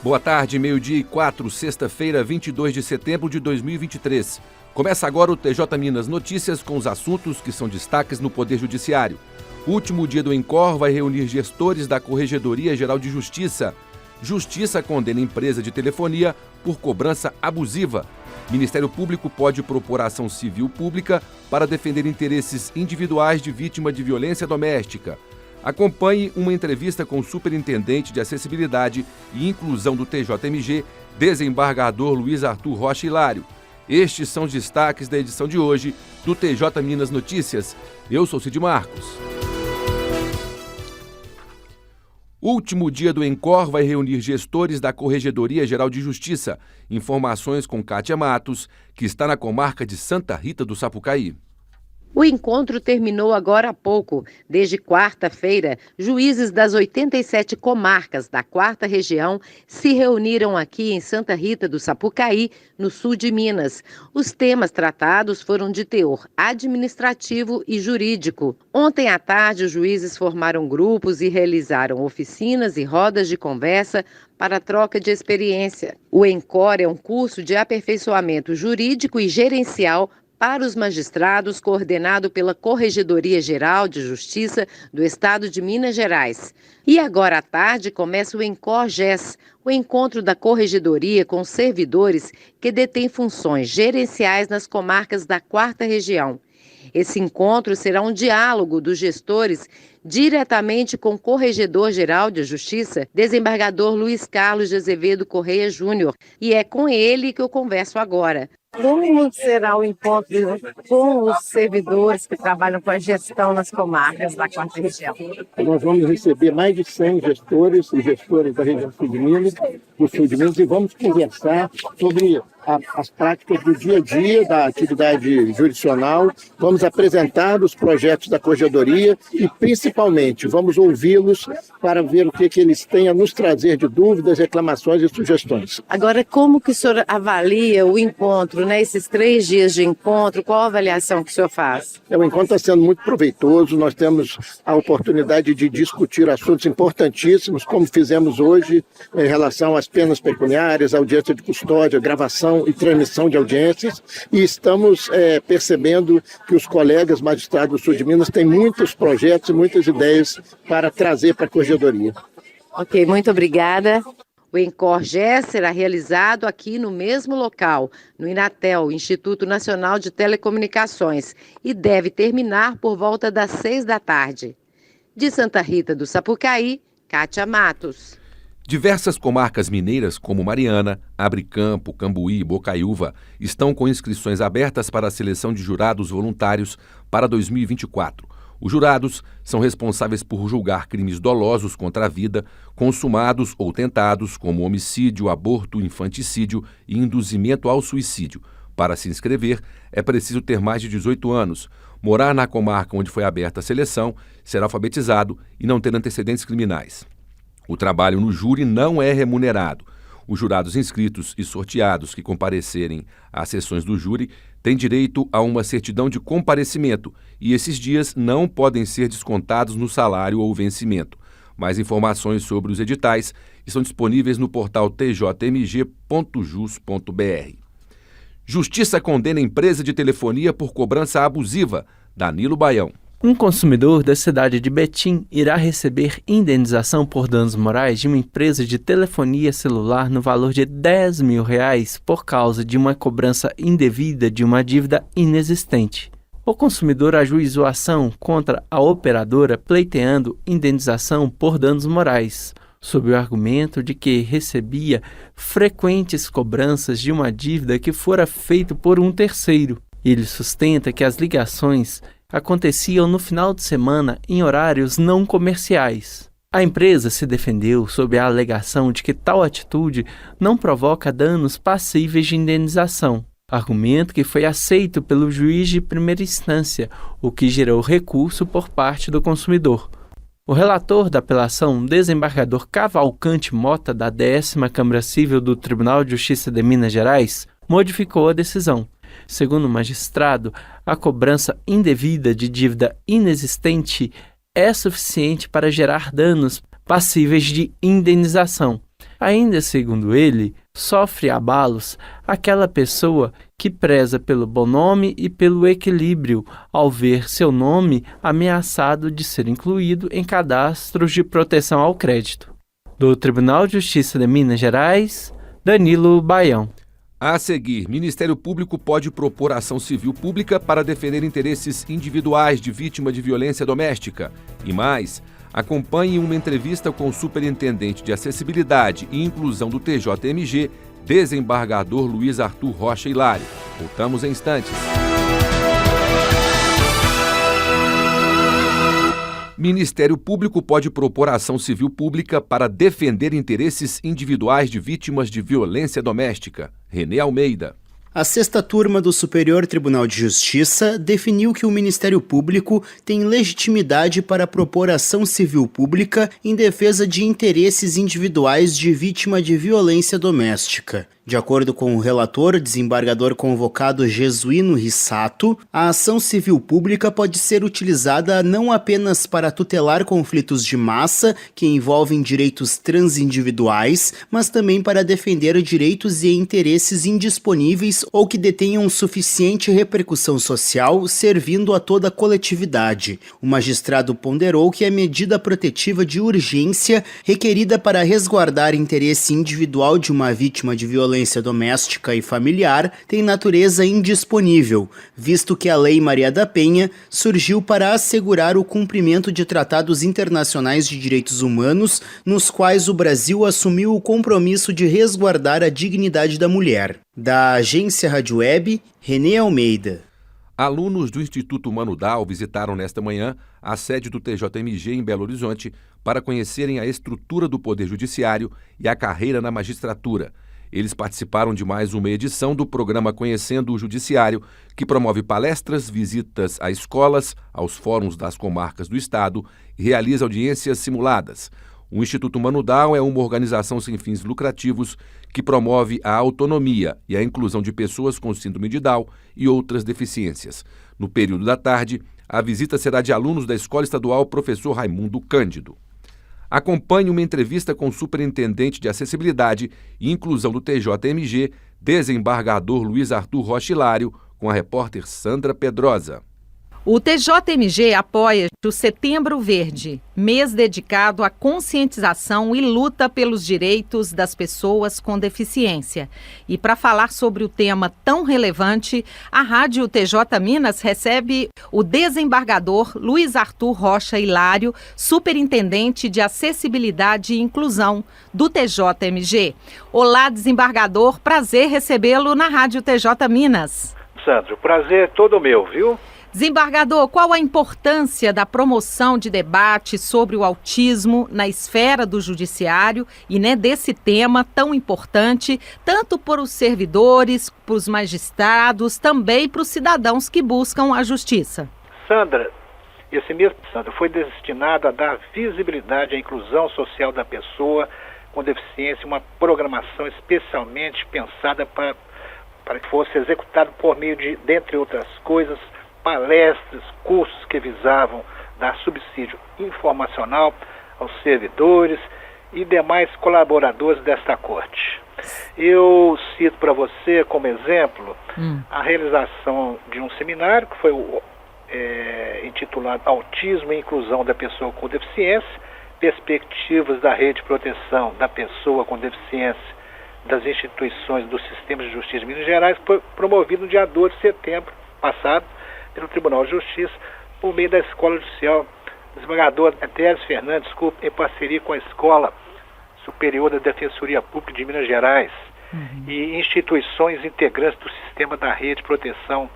Boa tarde, 12:04, sexta-feira, 22 de setembro de 2023. Começa agora o TJ Minas Notícias com os assuntos que são destaques no Poder Judiciário. O último dia do ENCOR vai reunir gestores da Corregedoria Geral de Justiça. Justiça condena empresa de telefonia por cobrança abusiva. Ministério Público pode propor ação civil pública para defender interesses individuais de vítima de violência doméstica. Acompanhe uma entrevista com o Superintendente de Acessibilidade e Inclusão do TJMG, desembargador Luiz Arthur Rocha Hilário. Estes são os destaques da edição de hoje do TJ Minas Notícias. Eu sou Cid Marcos. O último dia do ENCOR vai reunir gestores da Corregedoria Geral de Justiça. Informações com Kátia Matos, que está na comarca de Santa Rita do Sapucaí. O encontro terminou agora há pouco. Desde quarta-feira, juízes das 87 comarcas da 4ª Região se reuniram aqui em Santa Rita do Sapucaí, no sul de Minas. Os temas tratados foram de teor administrativo e jurídico. Ontem à tarde, os juízes formaram grupos e realizaram oficinas e rodas de conversa para troca de experiência. O ENCOR é um curso de aperfeiçoamento jurídico e gerencial para os magistrados, coordenado pela Corregedoria Geral de Justiça do Estado de Minas Gerais. E agora à tarde começa o ENCOR-GES, o encontro da Corregedoria com servidores que detêm funções gerenciais nas comarcas da 4ª Região. Esse encontro será um diálogo dos gestores diretamente com o Corregedor-Geral de Justiça, desembargador Luiz Carlos de Azevedo Correia Júnior, e é com ele que eu converso agora. Como será o encontro com os servidores que trabalham com a gestão nas comarcas da 4ª Região? Nós vamos receber mais de 100 gestores e gestoras da região sul de Minas, do sul de Minas, e vamos conversar sobre as práticas do dia a dia da atividade jurisdicional. Vamos apresentar os projetos da Corregedoria e, principalmente, vamos ouvi-los para ver o que eles têm a nos trazer de dúvidas, reclamações e sugestões. Agora, como que o senhor avalia o encontro, né? Esses 3 dias de encontro, qual a avaliação que o senhor faz? O encontro está sendo muito proveitoso, nós temos a oportunidade de discutir assuntos importantíssimos, como fizemos hoje, em relação às penas pecuniárias, audiência de custódia, gravação e transmissão de audiências, e estamos percebendo que os colegas magistrados do sul de Minas têm muitos projetos e muitas ideias para trazer para a Corregedoria. Ok, muito obrigada. O ENCOR-GES será realizado aqui no mesmo local, no Inatel, Instituto Nacional de Telecomunicações, e deve terminar por volta das 6 da tarde. De Santa Rita do Sapucaí, Kátia Matos. Diversas comarcas mineiras, como Mariana, Abricampo, Cambuí e Bocaiúva, estão com inscrições abertas para a seleção de jurados voluntários para 2024. Os jurados são responsáveis por julgar crimes dolosos contra a vida, consumados ou tentados, como homicídio, aborto, infanticídio e induzimento ao suicídio. Para se inscrever, é preciso ter mais de 18 anos, morar na comarca onde foi aberta a seleção, ser alfabetizado e não ter antecedentes criminais. O trabalho no júri não é remunerado. Os jurados inscritos e sorteados que comparecerem às sessões do júri têm direito a uma certidão de comparecimento e esses dias não podem ser descontados no salário ou vencimento. Mais informações sobre os editais estão disponíveis no portal tjmg.jus.br. Justiça condena empresa de telefonia por cobrança abusiva. Danilo Baião. Um consumidor da cidade de Betim irá receber indenização por danos morais de uma empresa de telefonia celular no valor de R$10 mil por causa de uma cobrança indevida de uma dívida inexistente. O consumidor ajuizou a ação contra a operadora pleiteando indenização por danos morais, sob o argumento de que recebia frequentes cobranças de uma dívida que fora feita por um terceiro. Ele sustenta que as ligações aconteciam no final de semana em horários não comerciais. A empresa se defendeu sob a alegação de que tal atitude não provoca danos passíveis de indenização, argumento que foi aceito pelo juiz de primeira instância, o que gerou recurso por parte do consumidor. O relator da apelação, desembargador Cavalcante Mota, da 10ª Câmara Civil do Tribunal de Justiça de Minas Gerais, modificou a decisão. Segundo o magistrado, a cobrança indevida de dívida inexistente é suficiente para gerar danos passíveis de indenização. Ainda segundo ele, sofre abalos aquela pessoa que preza pelo bom nome e pelo equilíbrio ao ver seu nome ameaçado de ser incluído em cadastros de proteção ao crédito. Do Tribunal de Justiça de Minas Gerais, Danilo Baião. A seguir, Ministério Público pode propor ação civil pública para defender interesses individuais de vítima de violência doméstica. E mais, acompanhe uma entrevista com o Superintendente de Acessibilidade e Inclusão do TJMG, desembargador Luiz Arthur Rocha Hilário. Voltamos em instantes. Ministério Público pode propor ação civil pública para defender interesses individuais de vítimas de violência doméstica. Renê Almeida. A sexta turma do Superior Tribunal de Justiça definiu que o Ministério Público tem legitimidade para propor ação civil pública em defesa de interesses individuais de vítima de violência doméstica. De acordo com o relator, desembargador convocado Jesuíno Rissato, a ação civil pública pode ser utilizada não apenas para tutelar conflitos de massa que envolvem direitos transindividuais, mas também para defender direitos e interesses indisponíveis ou que detenham suficiente repercussão social, servindo a toda a coletividade. O magistrado ponderou que a medida protetiva de urgência requerida para resguardar interesse individual de uma vítima de violência doméstica e familiar tem natureza indisponível, visto que a Lei Maria da Penha surgiu para assegurar o cumprimento de tratados internacionais de direitos humanos, nos quais o Brasil assumiu o compromisso de resguardar a dignidade da mulher. Da Agência Rádio Web, Renê Almeida. Alunos do Instituto Mano Dal visitaram nesta manhã a sede do TJMG em Belo Horizonte para conhecerem a estrutura do Poder Judiciário e a carreira na magistratura. Eles participaram de mais uma edição do programa Conhecendo o Judiciário, que promove palestras, visitas a escolas, aos fóruns das comarcas do Estado e realiza audiências simuladas. O Instituto Mano Dal é uma organização sem fins lucrativos que promove a autonomia e a inclusão de pessoas com síndrome de Down e outras deficiências. No período da tarde, a visita será de alunos da Escola Estadual Professor Raimundo Cândido. Acompanhe uma entrevista com o Superintendente de Acessibilidade e Inclusão do TJMG, desembargador Luiz Arthur Rocha Hilário, com a repórter Sandra Pedrosa. O TJMG apoia o Setembro Verde, mês dedicado à conscientização e luta pelos direitos das pessoas com deficiência. E para falar sobre o tema tão relevante, a Rádio TJ Minas recebe o desembargador Luiz Arthur Rocha Hilário, Superintendente de Acessibilidade e Inclusão do TJMG. Olá, desembargador, prazer recebê-lo na Rádio TJ Minas. Sandro, o prazer é todo meu, viu? Desembargador, qual a importância da promoção de debate sobre o autismo na esfera do judiciário e desse tema tão importante, tanto para os servidores, para os magistrados, também para os cidadãos que buscam a justiça? Sandra, esse mês, Sandra, foi destinado a dar visibilidade à inclusão social da pessoa com deficiência, uma programação especialmente pensada para que fosse executado por meio de, dentre outras coisas, palestras, cursos que visavam dar subsídio informacional aos servidores e demais colaboradores desta corte. Eu cito para você como exemplo a realização de um seminário que foi intitulado Autismo e Inclusão da Pessoa com Deficiência, Perspectivas da Rede de Proteção da Pessoa com Deficiência das Instituições do Sistema de Justiça de Minas Gerais, foi promovido no dia 2 de setembro passado pelo Tribunal de Justiça, por meio da Escola Judicial, desembargador Teres Fernandes, em parceria com a Escola Superior da Defensoria Pública de Minas Gerais e instituições integrantes do Sistema da Rede de Proteção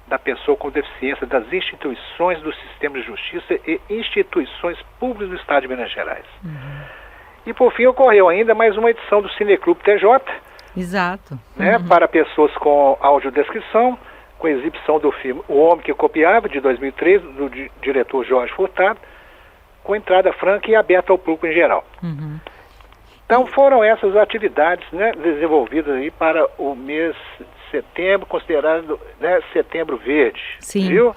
da Pessoa com Deficiência, das instituições do Sistema de Justiça e instituições públicas do Estado de Minas Gerais. E, por fim, ocorreu ainda mais uma edição do Cineclube TJ, Exato. Para pessoas com audiodescrição, com a exibição do filme O Homem que Copiava, de 2013, do diretor Jorge Furtado, com entrada franca e aberta ao público em geral. Então foram essas atividades desenvolvidas aí para o mês de setembro, considerado, né, setembro verde. Sim. Viu?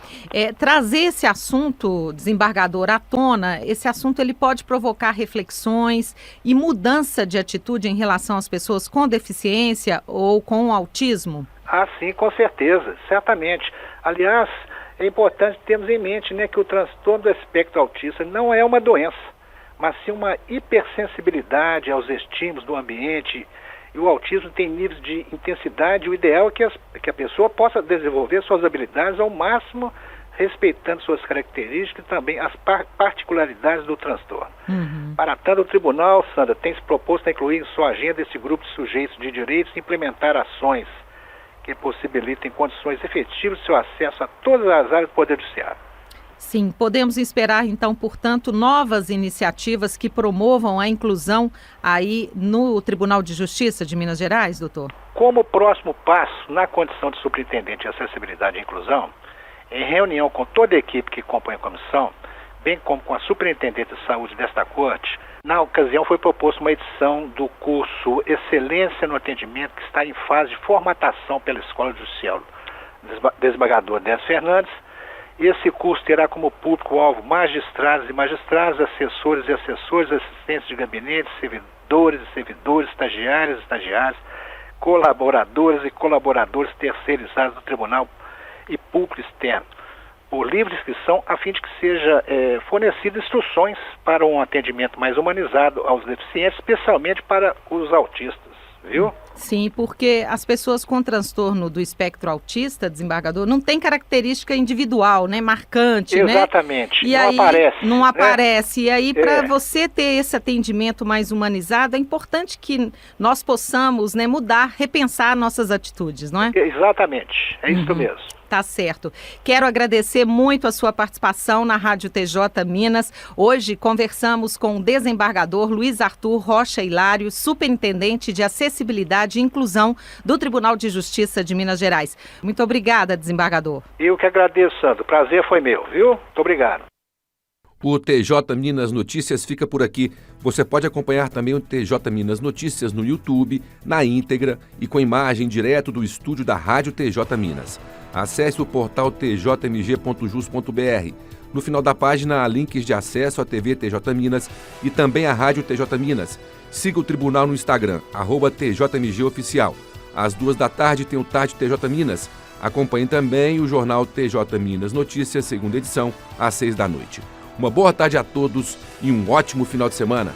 Trazer esse assunto, desembargador, à tona, esse assunto ele pode provocar reflexões e mudança de atitude em relação às pessoas com deficiência ou com autismo? Ah, sim, com certeza, certamente. Aliás, é importante termos em mente, né, que o transtorno do espectro autista não é uma doença, mas sim uma hipersensibilidade aos estímulos do ambiente. E o autismo tem níveis de intensidade. O ideal é que a pessoa possa desenvolver suas habilidades ao máximo, respeitando suas características e também as particularidades do transtorno. Para tanto, o tribunal, Sandra, tem se proposto a incluir em sua agenda esse grupo de sujeitos de direitos e implementar ações que possibilitem condições efetivas de seu acesso a todas as áreas do Poder Judiciário. Sim, podemos esperar então, portanto, novas iniciativas que promovam a inclusão aí no Tribunal de Justiça de Minas Gerais, doutor? Como próximo passo na condição de superintendente de acessibilidade e inclusão, em reunião com toda a equipe que compõe a comissão, bem como com a superintendente de saúde desta corte, na ocasião foi proposta uma edição do curso Excelência no Atendimento, que está em fase de formatação pela Escola Judicial Desembargador Décio Fernandes. Esse curso terá como público-alvo magistrados e magistradas, assessores e assessores, assistentes de gabinete, servidores e servidores, estagiários e estagiários, colaboradores e colaboradores terceirizados do Tribunal e público externo, por livre inscrição, a fim de que seja fornecidas instruções para um atendimento mais humanizado aos deficientes, especialmente para os autistas, viu? Sim, porque as pessoas com transtorno do espectro autista, desembargador, não tem característica individual, né, marcante, Exatamente, né? E não aí, aparece. Não né? aparece. E aí, para você ter esse atendimento mais humanizado, é importante que nós possamos, né, mudar, repensar nossas atitudes, não é? Exatamente, é isso mesmo. Tá certo. Quero agradecer muito a sua participação na Rádio TJ Minas. Hoje conversamos com o desembargador Luiz Arthur Rocha Hilário, superintendente de acessibilidade e inclusão do Tribunal de Justiça de Minas Gerais. Muito obrigada, desembargador. Eu que agradeço, Sandro. O prazer foi meu, viu? Muito obrigado. O TJ Minas Notícias fica por aqui. Você pode acompanhar também o TJ Minas Notícias no YouTube, na íntegra e com imagem direto do estúdio da Rádio TJ Minas. Acesse o portal tjmg.jus.br. No final da página há links de acesso à TV TJ Minas e também à Rádio TJ Minas. Siga o tribunal no Instagram, @TJMGOficial. Às 14h tem o Tarde TJ Minas. Acompanhe também o jornal TJ Minas Notícias, segunda edição, às 18h. Uma boa tarde a todos e um ótimo final de semana.